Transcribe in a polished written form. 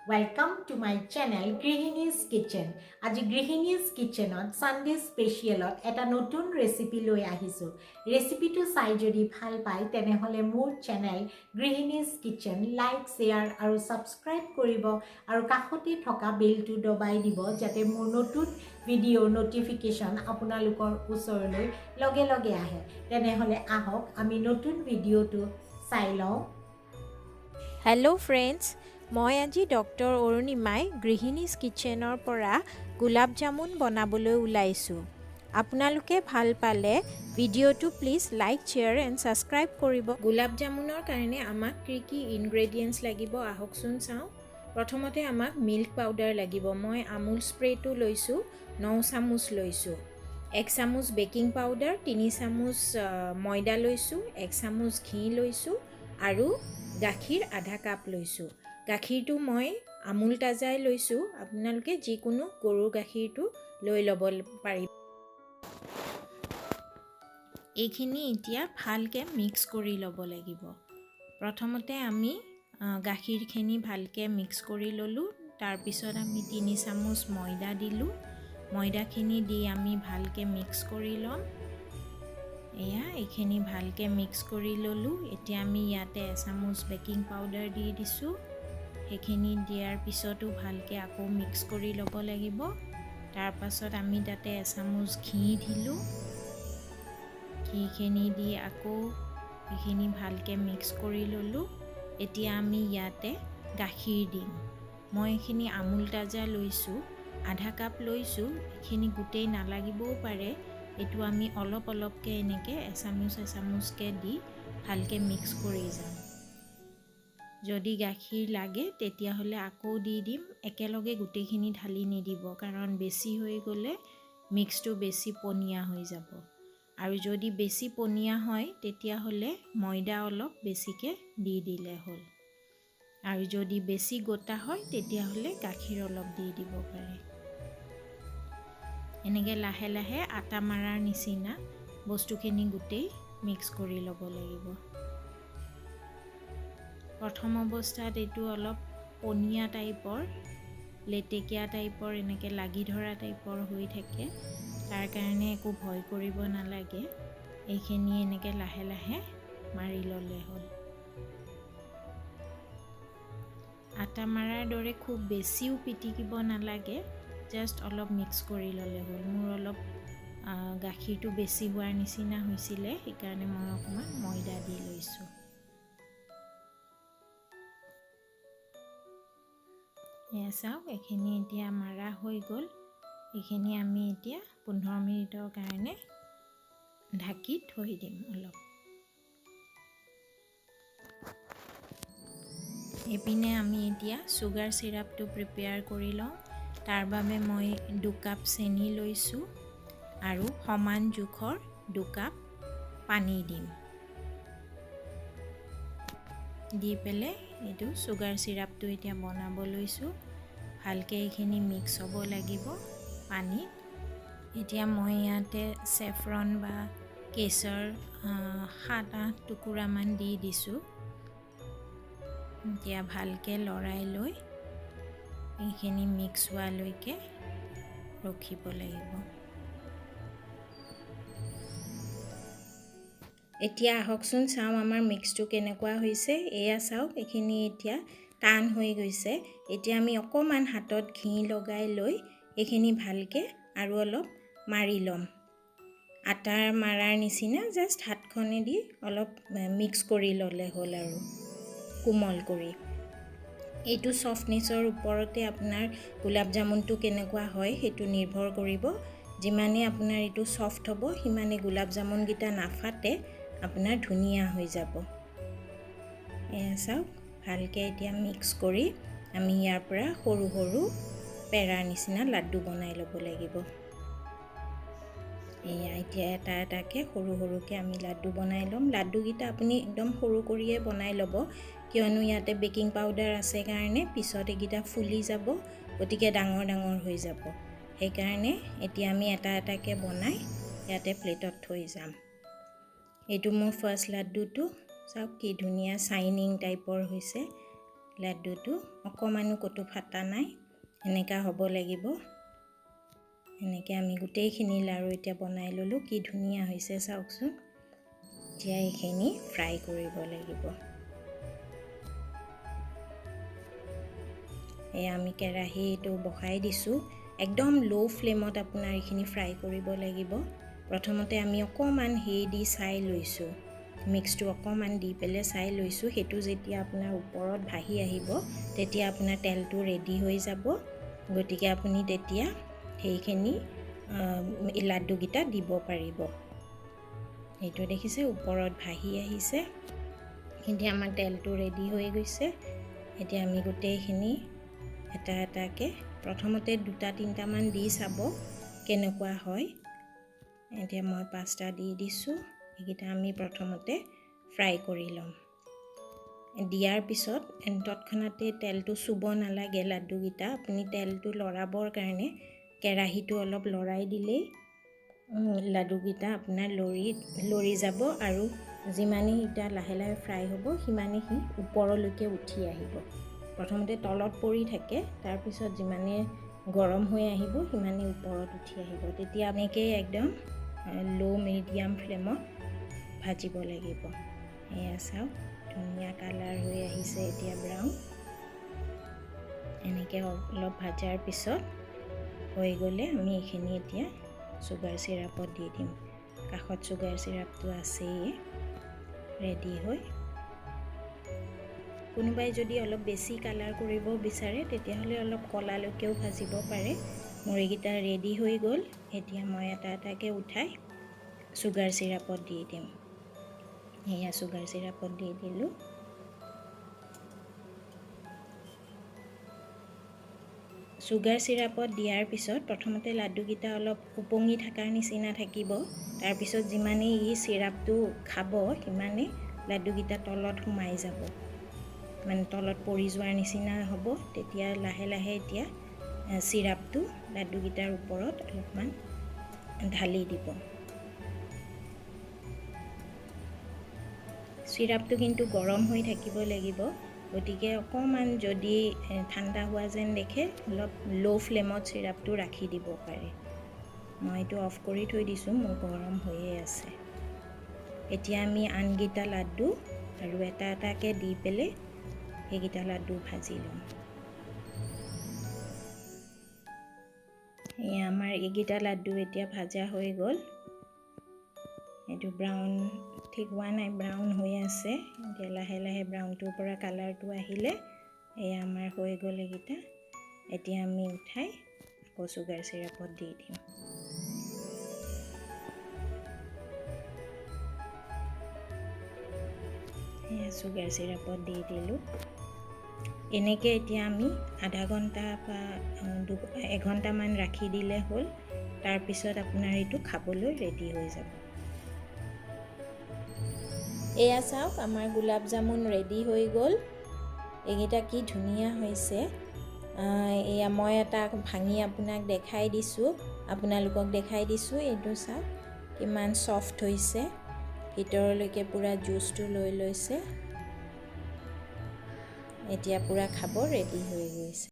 Welcome to my channel Grihini's Kitchen. আজি Grihini's Kitchenত Sunday Specialত এটা নতুন ৰেচিপি লৈ আহিছো। ৰেচিপিটো চাই যদি ভাল পায় তেনেহলে মোৰ channel Grihini's Kitchen like, share আৰু সাবস্ক্ৰাইব কৰিব আৰু কাষতে থকা বেলটো দবাই দিব যাতে মোৰ নতুন ভিডিঅ'ৰ নটিফিকেশন আপোনালোকৰ ওচৰলৈ লগে লগে আহে। তেনেহলে আহক আমি নতুন ভিডিঅ'টো চাই লওঁ। হেল্ল' ফ্ৰেণ্ডছ, মই আজি ডক্টৰ অৰুণিমাই গৃহিণীজ কিটচেনৰ পৰা গোলাপ জামুন বনাবলৈ ওলাইছোঁ। আপোনালোকে ভাল পালে ভিডিঅ'টো please like, share and subscribe কৰিব। গোলাপ জামুনৰ কাৰণে আমাক কি ইনগ্ৰেডিয়েণ্টছ লাগিব আহকচোন চাওঁ। প্ৰথমতে আমাক মিল্ক পাউডাৰ লাগিব। মই আমুল স্প্ৰেটো লৈছোঁ, 9 চামুচ লৈছোঁ। 1 চামুচ বেকিং পাউডাৰ, 3 চামুচ ময়দা লৈছোঁ, 1 চামুচ ঘি লৈছোঁ আৰু গাখীৰ আধা কাপ লৈছোঁ। গাখীৰটো মই আমুল তাজাই লৈছোঁ, আপোনালোকে যিকোনো গৰুৰ গাখীৰটো লৈ ল'ব পাৰিব। এইখিনি এতিয়া ভালকৈ মিক্স কৰি ল'ব লাগিব। প্ৰথমতে আমি গাখীৰখিনি ভালকৈ মিক্স কৰি ল'লোঁ। তাৰপিছত আমি 3 চামুচ ময়দা দিলোঁ। ময়দাখিনি দি আমি ভালকৈ মিক্স কৰি ল'ম। এইখিনি ভালকৈ মিক্স কৰি ল'লোঁ। এতিয়া আমি ইয়াতে 1 চামুচ বেকিং পাউডাৰ দি দিছোঁ। সেইখিনি দিয়াৰ পিছতো ভালকৈ আকৌ মিক্স কৰি ল'ব লাগিব। তাৰপাছত আমি তাতে 1 চামুচ ঘি দিলোঁ। ঘিখিনি দি আকৌ সেইখিনি ভালকৈ মিক্স কৰি ল'লোঁ। এতিয়া আমি ইয়াতে গাখীৰ দিম। মই এইখিনি আমুল তাজা লৈছোঁ, আধা কাপ লৈছোঁ। এইখিনি গোটেই নালাগিবও পাৰে। এইটো আমি অলপ অলপকৈ এনেকৈ এচামুচকৈ দি ভালকৈ মিক্স কৰি যাম। যদি গাখীৰ লাগে তেতিয়াহ'লে আকৌ দি দিম। একেলগে গোটেইখিনি ঢালি নিদিব, কাৰণ বেছি হৈ গ'লে মিক্সটো বেছি পনীয়া হৈ যাব। আৰু যদি বেছি পনীয়া হয় তেতিয়াহ'লে ময়দা অলপ বেছিকৈ দি দিলে হ'ল। আৰু যদি বেছি গোটা হয় তেতিয়াহ'লে গাখীৰ অলপ দি দিব পাৰে। এনেকৈ লাহে লাহে আটা মাৰাৰ নিচিনা বস্তুখিনি গোটেই মিক্স কৰি ল'ব লাগিব। প্ৰথম অৱস্থাত এইটো অলপ পনীয়া টাইপৰ, লেটেকীয়া টাইপৰ, এনেকৈ লাগি ধৰা টাইপৰ হৈ থাকে। তাৰ কাৰণে একো ভয় কৰিব নালাগে। এইখিনি এনেকৈ লাহে লাহে মাৰি ল'লে হ'ল। আটা মাৰাৰ দৰে খুব বেছিও পিটিকিব নালাগে, জাষ্ট অলপ মিক্স কৰি ল'লে হ'ল। মোৰ অলপ গাখীৰটো বেছি হোৱাৰ নিচিনা হৈছিলে, সেইকাৰণে মই অকণমান ময়দা দি লৈছোঁ। চাওক, এইখিনি এতিয়া মাৰা হৈ গ'ল। এইখিনি আমি এতিয়া 15 মিনিটৰ কাৰণে ঢাকি থৈ দিম অলপ। এইপিনে আমি এতিয়া চুগাৰ চিৰাপটো প্ৰিপেয়াৰ কৰি লওঁ। তাৰ বাবে মই 2 কাপ চেনি লৈছোঁ আৰু সমান জোখৰ 2 কাপ পানী দিম। দি পেলাই এইটো চুগাৰ চিৰাপটো এতিয়া বনাব লৈছোঁ। ভালকৈ এইখিনি মিক্স হ'ব লাগিব পানীত। এতিয়া মই ইয়াতে চেফ্ৰন বা কেশৰ 7-8 টুকুৰামান দি দিছোঁ। এতিয়া ভালকৈ লৰাই লৈ এইখিনি মিক্স হোৱালৈকে ৰখিব লাগিব। এতিয়া আহকচোন চাওঁ আমাৰ মিক্সটো কেনেকুৱা হৈছে। এয়া চাওক, এইখিনি এতিয়া টান হৈ গৈছে। এতিয়া আমি অকণমান হাতত ঘি লগাই লৈ এইখিনি ভালকৈ আৰু অলপ মাৰি ল'ম। আটাৰ মাৰাৰ নিচিনা জাষ্ট হাতখনেদি অলপ মিক্স কৰি ল'লে হ'ল আৰু কোমল কৰি। এইটো ছফটনেছৰ ওপৰতে আপোনাৰ গোলাপ জামুনটো কেনেকুৱা হয় সেইটো নিৰ্ভৰ কৰিব। যিমানে আপোনাৰ এইটো ছফ্ট হ'ব সিমানে গোলাপ জামুনকেইটা নাফাটে, আপোনাৰ ধুনীয়া হৈ যাব। এয়া চাওক, ভালকৈ এতিয়া মিক্স কৰি আমি ইয়াৰ পৰা সৰু সৰু পেৰাৰ নিচিনা লাড্ডু বনাই ল'ব লাগিব। এয়া এতিয়া এটা এটাকৈ সৰু সৰুকৈ আমি লাড্ডু বনাই ল'ম। লাড্ডুকেইটা আপুনি একদম সৰু কৰিয়ে বনাই ল'ব, কিয়নো ইয়াতে বেকিং পাউডাৰ আছে কাৰণে পিছত এইকেইটা ফুলি যাব, গতিকে ডাঙৰ ডাঙৰ হৈ যাব। সেইকাৰণে এতিয়া আমি এটা এটাকৈ বনাই ইয়াতে প্লেটত থৈ যাম। এইটো মোৰ ফাৰ্ষ্ট লাড্ডুটো চাওক কি ধুনীয়া শ্বাইনিং টাইপৰ হৈছে। লাড্ডুটো অকমানো কতো ফাটা নাই এনেকা হ'ব লাগিব এনেকে আমি গোটেইখিনি লাৰু এতিয়া বনাই ললো কি ধুনীয়া হৈছে চাওকচোন এতিয়া এইখিনি ফ্ৰাই কৰিব লাগিব এই আমি কেৰাহীটো বহাই দিছো একদম লো ফ্লেমত আপোনাৰ এইখিনি ফ্ৰাই কৰিব লাগিব প্ৰথমতে আমি অকমান হেই দি চাই লৈছো মিক্সটো অকমান দি পেলে চাই লৈছো হেতু যেতিয়া আপোনাৰ ওপৰত ভাহি আহিব তেতিয়া আপোনাৰ তেলটো ৰেডি হৈ যাব গটিকে আপুনি তেতিয়া হেইখিনি লাড্ডু গিটা দিব পাৰিব এইটো দেখিছে ওপৰত ভাহি আহিছে এতিয়া আমাৰ তেলটো ৰেডি হৈ গৈছে এতিয়া আমি গোটেইখিনি এটা এটাকে প্ৰথমতে দুটা তিনটা মান দি চাব কেনেকুৱা হয় এতিয়া মই পাঁচটা দি দিছো এইকিটা আমি প্ৰথমতে ফ্ৰাই কৰি লম দিয়াৰ পিছত তৎক্ষণাতে তেলটো চুব নালাগে লাড্ডু গিটা আপুনি তেলটো লৰাবৰ কাৰণে কেৰাহীটো অলপ লৰাই দিলেই লাড্ডু গিটা আপোনাৰ লৰি যাব আৰু যিমানে এটা লাহে লাহে ফ্ৰাই হ'ব সিমানে হি ওপৰলৈকে উঠি আহিব প্ৰথমতে তলত পৰি থাকে তাৰ পিছত যিমানে গৰম হৈ আহিব সিমানে ওপৰত উঠি আহিব তেতিয়া এনেকে একদম লো মিডিয়াম ফ্লেমত ভাজিব লাগিব এয়া চাও ধুনীয়া কালাৰ হৈ আহিছে এতিয়া ব্ৰাউন এনেকে অলপ ভাজাৰ পিছত হৈ গলে আমি এইখিনি এতিয়া সুগাৰ সিৰাপত দি দিম কাখত সুগাৰ সিৰাপটো আছে ৰেডি হৈ কোনোবাই যদি অলপ বেছি কালাৰ কৰিব বিচাৰে তেতিয়া হলে অলপ কলালৈকেও ভাজিব পাৰে মুৰিগিটা ৰেডি হৈ গল এতিয়া মই এটা এটাকে উঠাই সুগাৰ সিৰাপত দি দিম এয়া সুগাৰ সিৰাপত দি দিলো সুগাৰ সিৰাপত দিয়াৰ পিছত প্ৰথমতে লাড্ডু গিটা অলপ উপঙি থাকাৰ নিচিনা থাকিব তাৰ পিছত যিমানে ই সিৰাপটো খাব সিমানে লাড্ডু গিটা তলত সোমাই যাব মানে তলত পৰি যোৱাৰ নিচিনা হ'ব তেতিয়া লাহে লাহে এতিয়া সিৰাপটো লাড্ডু গিটাৰ ওপৰত অলপমান ঢালি দিব সিৰাপটো কিন্তু গৰম হৈ থাকিব লাগিব গটিকে অকমান যদি ঠাণ্ডা হোৱা যেন দেখে অলপ লো ফ্লেমত সিৰাপটো ৰাখি দিব পাৰে মই এটো অফ কৰি থৈ দিছো মোৰ গৰম হৈয়ে আছে এতিয়া আমি আনগিটা লাড্ডু আৰু এটা এটাকে দি পেলে এইগিটা লাড্ডু ভাজি লম এই আমাৰ এইগিটা লাড্ডু এতিয়া ভাজা হৈ গল এটো ব্ৰাউন ঠিক হোৱা নাই ব্ৰাউন হৈ আছে এতিয়া লাহে লাহে ব্ৰাউনটোৰ পৰা কালাৰটো আহিলে এই আমাৰ হৈ গল এইগিটা এতিয়া আমি উঠাই আকৌ সুগাৰ সিৰাপত দি দিম এই সুগাৰ সিৰাপত দি দিলো এনেকে এতিয়া আমি আধা ঘন্টা বা 1 ঘন্টা মান ৰাখি দিলে হল তাৰ পিছত আপোনাৰ এটো খাবলৈ ৰেডি হৈ যাব এয়া চাওক আমাৰ গোলাপ জামুন ৰেডি হৈ গল এইগিটা কি ধুনীয়া হৈছে এয়া মই এটা ভাঙি আপোনাক দেখাই দিছো আপোনালোকক দেখাই দিছো এইটো চাওক কিমান সফট হৈছে ভিতৰলৈকে পুৰা জুসটো লৈ লৈছে এতিয়া পুৰা খাব ৰেডি হৈ গৈছে